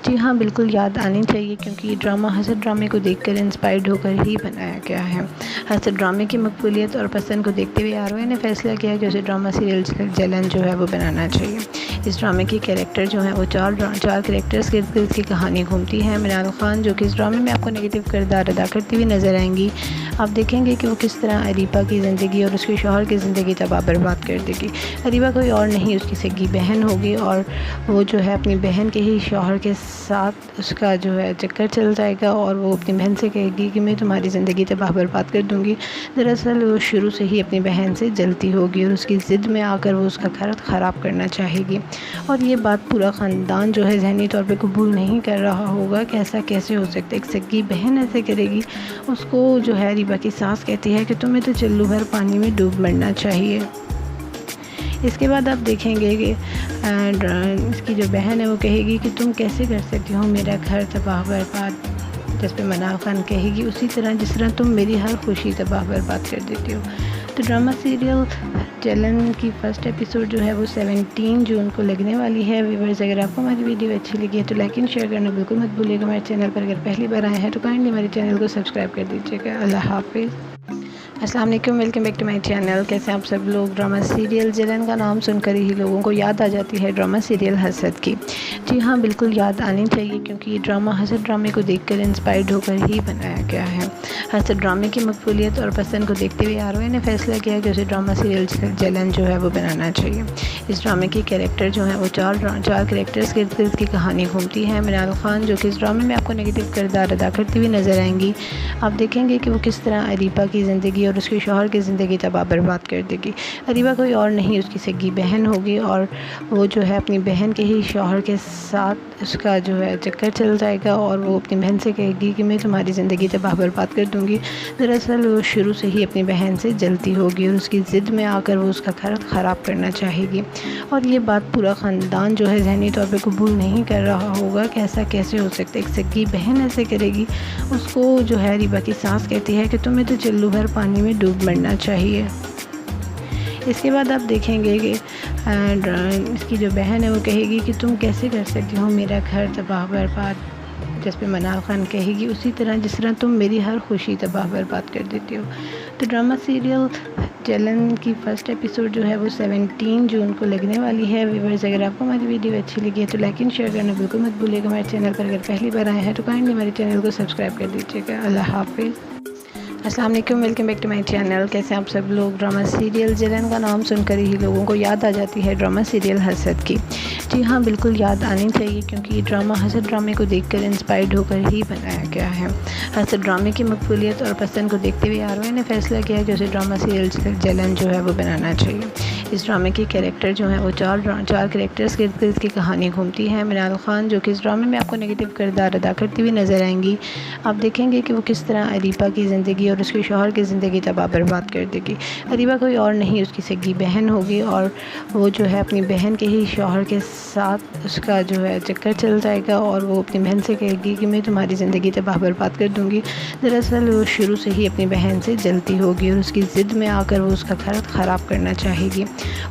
जी हाँ, बिल्कुल याद आनी चाहिए क्योंकि ये ड्रामा हसद ड्रामे को देखकर इंस्पायर्ड होकर ही बनाया गया है। हसद ड्रामे की मकबूलियत और पसंद को देखते हुए आरओए ने फैसला किया कि उसे ड्रामा सीरियल जलन जो है वो बनाना चाहिए। इस ड्रामे की कैरेक्टर जो है वो चार कैरेक्टर्स के इर्द की कहानी घूमती है। मनाल खान जो कि इस ड्रामे में आपको नेगेटिव किरदार अदा करती हुई नज़र आएंगी। आप देखेंगे कि वो किस तरह अरीबा की ज़िंदगी और उसके शौहर की ज़िंदगी तबाह बर्बाद कर देगी। अरीबा कोई और नहीं उसकी सगी बहन होगी और वो जो है अपनी बहन के ही शौहर के साथ उसका जो है चक्कर चल जाएगा और वो अपनी बहन से कहेगी कि मैं तुम्हारी ज़िंदगी तबाह बर्बाद कर दूँगी। दरअसल वो शुरू से ही अपनी बहन से जलती होगी और उसकी ज़िद में आकर वो उसका घर ख़राब करना चाहेगी और ये बात पूरा ख़ानदान जो है ज़हनी तौर पे कबूल नहीं कर रहा होगा कि ऐसा कैसे हो सकता है, एक सगी बहन ऐसे करेगी। उसको जो है अरीबा की सास कहती है कि तुम्हें तो चुल्लू भर पानी में डूब मरना चाहिए। इसके बाद आप देखेंगे कि इसकी जो बहन है वो कहेगी कि तुम कैसे कर सकती हो मेरा घर तबाह बर्बाद। जिस पे मनाल खान कहेगी उसी तरह जिस तरह तुम मेरी हर खुशी तबाह बर्बाद कर देती हो। तो ड्रामा सीरियल जलन की फ़र्स्ट एपिसोड जो है वो 17 जून को लगने वाली है। व्यूअर्स, अगर आपको हमारी वीडियो अच्छी लगी है तो लाइक एंड शेयर करना बिल्कुल मत भूलिएगा। हमारे चैनल पर अगर पहली बार आए हैं तो काइंडली हमारे चैनल को सब्सक्राइब कर दीजिएगा। अल्लाह हाफिज़। अस्सलाम वालेकुम, welcome back to my channel. कैसे आप सब लोग। ड्रामा सीरियल जलन का नाम सुनकर ही लोगों को याद आ जाती है ड्रामा सीरियल हसद की। जी हाँ, बिल्कुल याद आनी चाहिए क्योंकि ये ड्रामा हसद ड्रामे को देखकर इंस्पायर्ड होकर ही बनाया गया है। हसद ड्रामे की मकबूलियत और पसंद को देखते हुए आरओए ने फैसला किया कि उसे ड्रामा सीरियल जलन जो है वो बनाना चाहिए। इस ड्रामे की कैरेक्टर जो है वो चार कैरेक्टर्स के इर्द की कहानी घूमती है। मनाल खान जो कि इस ड्रामे में आपको नेगेटिव किरदार अदा करती हुई नज़र आएंगी। आप देखेंगे कि वो किस तरह अरीबा की ज़िंदगी और उसके शौहर की ज़िंदगी तबाह बर्बाद कर देगी। अरीबा कोई और नहीं उसकी सगी बहन होगी और वो जो है अपनी बहन के ही शौहर के साथ उसका जो है चक्कर चल जाएगा और वो अपनी बहन से कहेगी कि मैं तुम्हारी ज़िंदगी तबाह बर्बाद कर दूँगी। दरअसल वो शुरू से ही अपनी बहन से जलती होगी और उसकी ज़िद में आकर वो उसका घर ख़राब करना चाहेगी। और ये बात पूरा ख़ानदान जो है ज़हनी तौर पर कबूल नहीं कर रहा होगा कि ऐसा कैसे हो सकता है, एक सगी बहन ऐसे करेगी। उसको जो है अरीबा की सास कहती है कि तुम्हें तो चुल्लू भर पानी में डूब मरना चाहिए। इसके बाद आप देखेंगे कि इसकी जो बहन है वो कहेगी कि तुम कैसे कर सकती हो मेरा घर तबाह बर्बाद। जिस पे मनाल खान कहेगी उसी तरह जिस तरह तुम मेरी हर खुशी तबाह बर्बाद कर देती हो। तो ड्रामा सीरियल जलन की फ़र्स्ट एपिसोड जो है वो 17 जून को लगने वाली है। व्यूअर्स, अगर आपको हमारी वीडियो अच्छी लगी है तो लाइक एंड शेयर करना बिल्कुल मत भूलिएगा। हमारे चैनल पर अगर पहली बार आए हैं तो काइंडली हमारे चैनल को सब्सक्राइब कर दीजिएगा। अल्लाह हाफिज़। अस्सलाम वालेकुम, welcome back to my channel. कैसे आप सब लोग। ड्रामा सीरियल जलन का नाम सुनकर ही लोगों को याद आ जाती है ड्रामा सीरियल हसद की। जी हाँ, बिल्कुल याद आनी चाहिए क्योंकि ये ड्रामा हसद ड्रामे को देखकर इंस्पायर्ड होकर ही बनाया गया है। हसद ड्रामे की मकबूलियत और पसंद को देखते हुए आरओए ने फैसला किया कि उसे ड्रामा सीरियल जलन जो है वो बनाना चाहिए। इस ड्रामे की कैरेक्टर जो है वो चार कैरेक्टर्स के इर्द की कहानी घूमती है। मनाल खान जो कि इस ड्रामे में आपको नेगेटिव किरदार अदा करती हुई नज़र आएंगी। आप देखेंगे कि वो किस तरह अरीबा की ज़िंदगी और उसके शौहर की ज़िंदगी तबाह बर्बाद कर देगी। अरीबा कोई और नहीं उसकी सगी बहन होगी और वो जो है अपनी बहन के ही शौहर के साथ उसका जो है चक्कर चल जाएगा और वो अपनी बहन से कहेगी कि मैं तुम्हारी ज़िंदगी तबाह बर्बाद कर दूँगी। दरअसल वो शुरू से ही अपनी बहन से जलती होगी और उसकी ज़िद में आकर वो उसका घर ख़राब करना चाहेगी।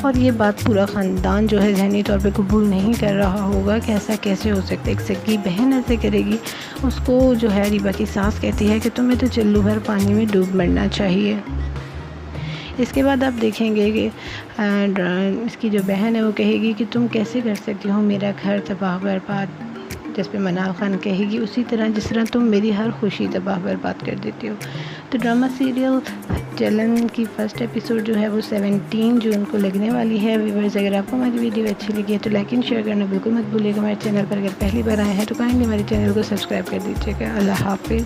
और ये बात पूरा ख़ानदान जो है ज़हनी तौर पे कबूल नहीं कर रहा होगा कि ऐसा कैसे हो सकता है, एक सगी बहन ऐसे करेगी। उसको जो है अरीबा की सास कहती है कि तुम्हें तो चुल्लू भर पानी में डूब मरना चाहिए। इसके बाद आप देखेंगे कि इसकी जो बहन है वो कहेगी कि तुम कैसे कर सकती हो मेरा घर तबाह बर्बाद। जिस पे मनाल खान कहेगी उसी तरह जिस तरह तुम मेरी हर खुशी तबाह बर्बाद कर देती हो। तो ड्रामा सीरियल जलन की फ़र्स्ट एपिसोड जो है वो 17 जून को लगने वाली है। व्यूअर्स, अगर आपको हमारी वीडियो अच्छी लगी है तो लाइक एंड शेयर करना बिल्कुल मत भूलिएगा। हमारे चैनल पर अगर पहली बार आए हैं तो काइंडली हमारे चैनल को सब्सक्राइब कर दीजिएगा। अल्लाह हाफिज़।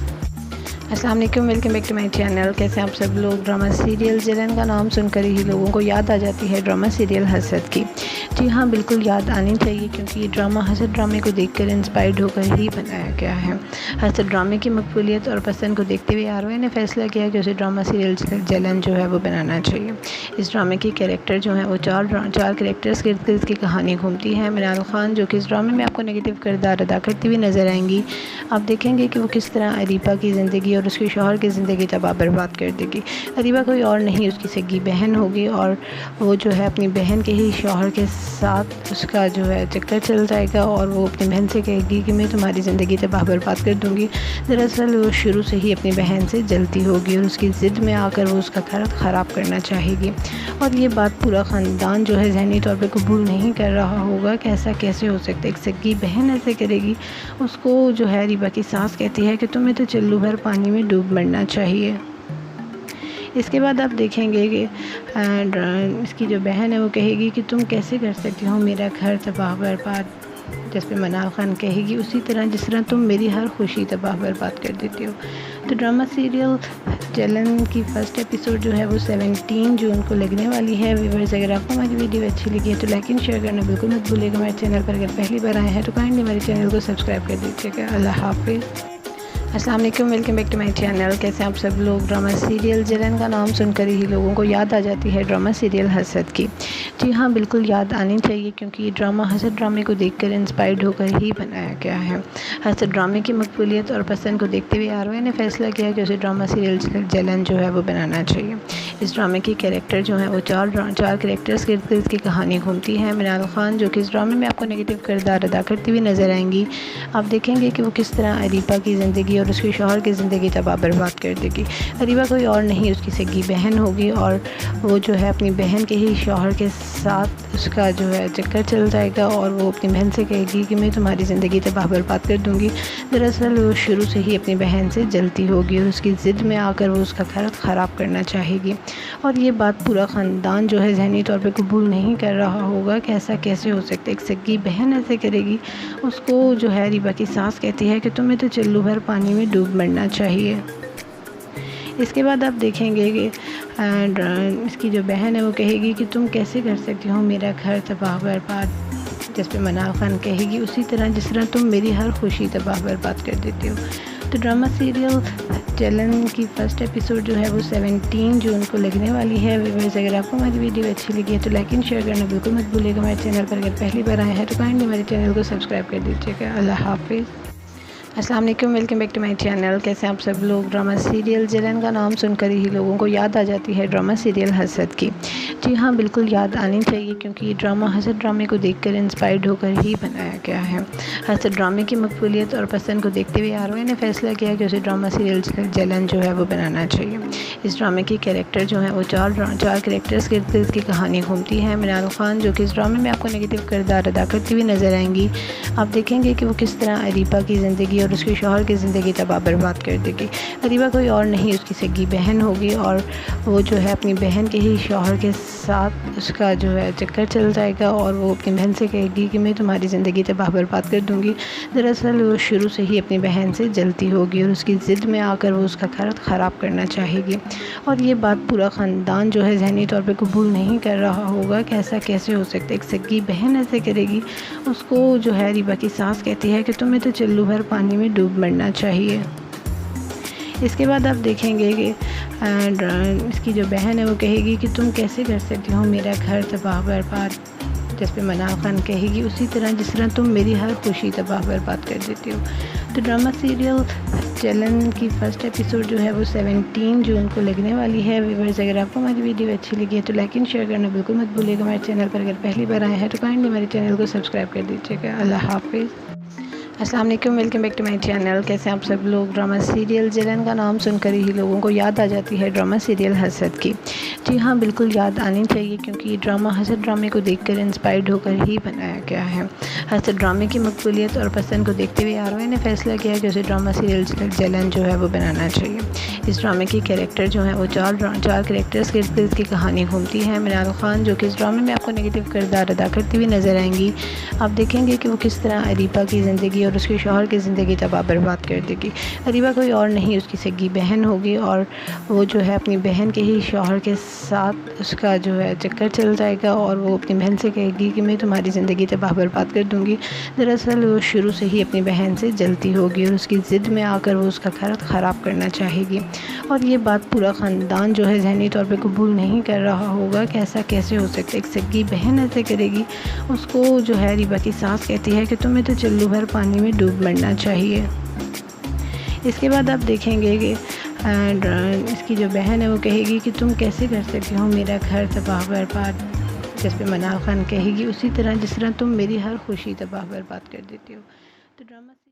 अस्सलाम वालेकुम, welcome back to my channel. कैसे आप सब लोग। ड्रामा सीरियल जलन का नाम सुनकर ही लोगों को याद आ जाती है ड्रामा सीरियल हसद की। जी हाँ, बिल्कुल याद आनी चाहिए क्योंकि ये ड्रामा हसद ड्रामे को देखकर इंस्पायर्ड होकर ही बनाया गया है। हसद ड्रामे की मकबूलियत और पसंद को देखते हुए आरओए ने फैसला किया कि उसे ड्रामा सीरियल जलन जो है वो बनाना चाहिए। इस ड्रामे की कैरेक्टर जो है वो चार कैरेक्टर्स के इर्द की कहानी घूमती है। मनाल खान जो कि इस ड्रामे में आपको नेगेटिव किरदार अदा करती हुई नज़र आएंगी। आप देखेंगे कि वो किस तरह अरीबा की ज़िंदगी और उसके शौहर की ज़िंदगी तबाह बर्बाद कर देगी। अरीबा कोई और नहीं उसकी सगी बहन होगी और वो जो है अपनी बहन के ही शौहर के साथ उसका जो है चक्कर चल जाएगा और वो अपनी बहन से कहेगी कि मैं तुम्हारी ज़िंदगी तबाह बर्बाद कर दूँगी। दरअसल वो शुरू से ही अपनी बहन से जलती होगी और उसकी ज़िद में आकर वो उसका घर ख़राब करना चाहेगी। और ये बात पूरा ख़ानदान जो है ज़हनी तौर पर कबूल नहीं कर रहा होगा कि ऐसा कैसे हो सकता है, एक सगी बहन ऐसे करेगी। उसको जो है अरीबा की सास कहती है कि तुम्हें तो चुल्लू भर पानी में डूब मरना चाहिए। इसके बाद आप देखेंगे कि इसकी जो बहन है वो कहेगी कि तुम कैसे कर सकती हो मेरा घर तबाह बर्बाद। जिस पे मनाल खान कहेगी उसी तरह जिस तरह तुम मेरी हर खुशी तबाह बर्बाद कर देती हो। तो ड्रामा सीरियल जलन की फ़र्स्ट एपिसोड जो है वो 17 जून को लगने वाली है। व्यूअर्स, अगर आपको हमारी वीडियो अच्छी लगी है तो लाइक एंड शेयर करना बिल्कुल मत भूलिएगा। हमारे चैनल पर अगर पहली बार आए हैं तो काइंडली हमारे चैनल को सब्सक्राइब कर दीजिएगा। अल्लाह हाफिज़। अस्सलाम वालेकुम, welcome back to my channel. कैसे आप सब लोग। ड्रामा सीरियल जलन का नाम सुनकर ही लोगों को याद आ जाती है ड्रामा सीरियल हसद की। जी हाँ, बिल्कुल याद आनी चाहिए क्योंकि ये ड्रामा हसद ड्रामे को देखकर इंस्पायर्ड होकर ही बनाया गया है। हसद ड्रामे की मकबूलियत और पसंद को देखते हुए आरवाई ने फैसला किया कि उसे ड्रामा सीरियल जलन जो है वो बनाना चाहिए। इस ड्रामे की कैरेक्टर जो है वो चार कैरेक्टर्स के इर्द की कहानी घूमती है। मिनाल खान जो कि इस ड्रामे में आपको नेगेटिव किरदार अदा करती हुई नज़र आएंगी। आप देखेंगे कि वो किस तरह अरीबा की ज़िंदगी और उसके शौहर की ज़िंदगी तबाह बर्बाद कर देगी। अरीबा कोई और नहीं उसकी सगी बहन होगी और वो जो है अपनी बहन के ही शौहर के साथ उसका जो है चक्कर चल जाएगा और वो अपनी बहन से कहेगी कि मैं तुम्हारी ज़िंदगी तबाह बर्बाद कर दूँगी। दरअसल वो शुरू से ही अपनी बहन से जलती होगी और उसकी ज़िद में आकर वो उसका घर ख़राब करना चाहेगी और ये बात पूरा ख़ानदान जो है ज़हनी तौर पे कबूल नहीं कर रहा होगा कि ऐसा कैसे हो सकता है, एक सगी बहन ऐसे करेगी। उसको जो है अरीबा की सास कहती है कि तुम्हें तो चुल्लू भर पानी में डूब मरना चाहिए। इसके बाद आप देखेंगे कि इसकी जो बहन है वो कहेगी कि तुम कैसे कर सकती हो मेरा घर तबाह बर्बाद, जिस पे मनाल खान कहेगी उसी तरह जिस तरह तुम मेरी हर खुशी तबाह बर्बाद कर देती हो। तो ड्रामा सीरियल जलन की फर्स्ट एपिसोड जो है वो 17 जून को लगने वाली है। व्यूअर्स, अगर आपको हमारी वीडियो अच्छी लगी है तो लाइक एंड शेयर करना बिल्कुल मत भूलिएगा। हमारे चैनल पर अगर पहली बार आए हैं तो काइंडली हमारे चैनल को सब्सक्राइब कर दीजिएगा। अल्लाह हाफिज़। अस्सलाम वालेकुम, welcome back to my channel. कैसे आप सब लोग। ड्रामा सीरियल जलन का नाम सुनकर ही लोगों को याद आ जाती है ड्रामा सीरियल हसद की। जी हाँ, बिल्कुल याद आनी चाहिए क्योंकि ये ड्रामा हसद ड्रामे को देखकर इंस्पायर्ड होकर ही बनाया गया है। हसद ड्रामे की मकबूलियत और पसंद को देखते हुए आरवाई ने फैसला किया कि उसे ड्रामा सीरियल जलन जो है वो बनाना चाहिए। इस ड्रामे की कैरेक्टर जो है वो चार कैरेक्टर्स के इर्द की कहानी घूमती है। मिनाल खान जो कि इस ड्रामे में आपको नेगेटिव किरदार अदा करती हुई नज़र आएंगी। आप देखेंगे कि वो किस तरह अरीबा की ज़िंदगी और उसके शौहर की ज़िंदगी तबाह बर्बाद कर देगी। अरीबा कोई और नहीं उसकी सगी बहन होगी और वो जो है अपनी बहन के ही शौहर के साथ उसका जो है चक्कर चल जाएगा और वो अपनी बहन से कहेगी कि मैं तुम्हारी ज़िंदगी तबाह बर्बाद कर दूँगी। दरअसल वो शुरू से ही अपनी बहन से जलती होगी और उसकी ज़िद में आकर वो उसका घर ख़राब करना चाहेगी और ये बात पूरा ख़ानदान जो है ज़हनी तौर पे कबूल नहीं कर रहा होगा कि ऐसा कैसे हो सकता है, एक सगी बहन ऐसे करेगी। उसको जो है अरीबा की सास कहती है कि तुम्हें तो चुल्लू भर पानी में डूब मरना चाहिए। इसके बाद आप देखेंगे कि इसकी जो बहन है वो कहेगी कि तुम कैसे कर सकती हो मेरा घर तबाह बर्बाद, जिस पे मनाल खान कहेगी उसी तरह जिस तरह तुम मेरी हर खुशी तबाह बर्बाद कर देती हो। तो ड्रामा सीरियल जलन की फर्स्ट एपिसोड जो है वो 17 जून को लगने वाली है। व्यूअर्स, अगर आपको हमारी वीडियो अच्छी लगी है तो लाइक एंड शेयर करना बिल्कुल मत भूलिएगा। हमारे चैनल पर अगर पहली बार आए हैं तो काइंडली हमारे चैनल को सब्सक्राइब कर दीजिएगा। अल्लाह हाफिज़। अस्सलाम वालेकुम, welcome back to my channel. कैसे आप सब लोग। ड्रामा सीरियल जलन का नाम सुनकर ही लोगों को याद आ जाती है ड्रामा सीरियल हसद की। जी हाँ, बिल्कुल याद आनी चाहिए क्योंकि ये ड्रामा हसद ड्रामे को देखकर इंस्पायर्ड होकर ही बनाया गया है। हसद ड्रामे की मकबूलियत और पसंद को देखते हुए आरवाई ने फैसला किया कि उसे ड्रामा सीरियल जलन जो है वो बनाना चाहिए। इस ड्रामे की कैरेक्टर जो है वो चार कैरेक्टर्स के इर्द की कहानी घूमती है। मिनाल खान जो कि इस ड्रामे में आपको नेगेटिव किरदार अदा करती हुई नज़र आएंगी। आप देखेंगे कि वो किस तरह अरीबा की ज़िंदगी और उसके शौहर की ज़िंदगी तबाह बर्बाद कर देगी। अरीबा कोई और नहीं उसकी सगी बहन होगी और वो जो है अपनी बहन के ही शौहर के साथ उसका जो है चक्कर चल जाएगा और वो अपनी बहन से कहेगी कि मैं तुम्हारी ज़िंदगी तबाह बर्बाद कर दूँगी। दरअसल वो शुरू से ही अपनी बहन से जलती होगी और उसकी ज़िद में आकर वो उसका घर ख़राब करना चाहेगी और ये बात पूरा ख़ानदान जो है ज़हनी तौर पे कबूल नहीं कर रहा होगा कि ऐसा कैसे हो सकता है, एक सगी बहन ऐसे करेगी। उसको जो है अरीबा की सास कहती है कि तुम्हें तो चुल्लू भर पानी में डूब मरना चाहिए। इसके बाद आप देखेंगे कि इसकी जो बहन है वो कहेगी कि तुम कैसे कर सकती हो मेरा घर तबाह बर्बाद, जिस पे मनाल खान कहेगी उसी तरह जिस तरह तुम मेरी हर खुशी तबाह बर्बाद कर देती हो। तो ड्रामा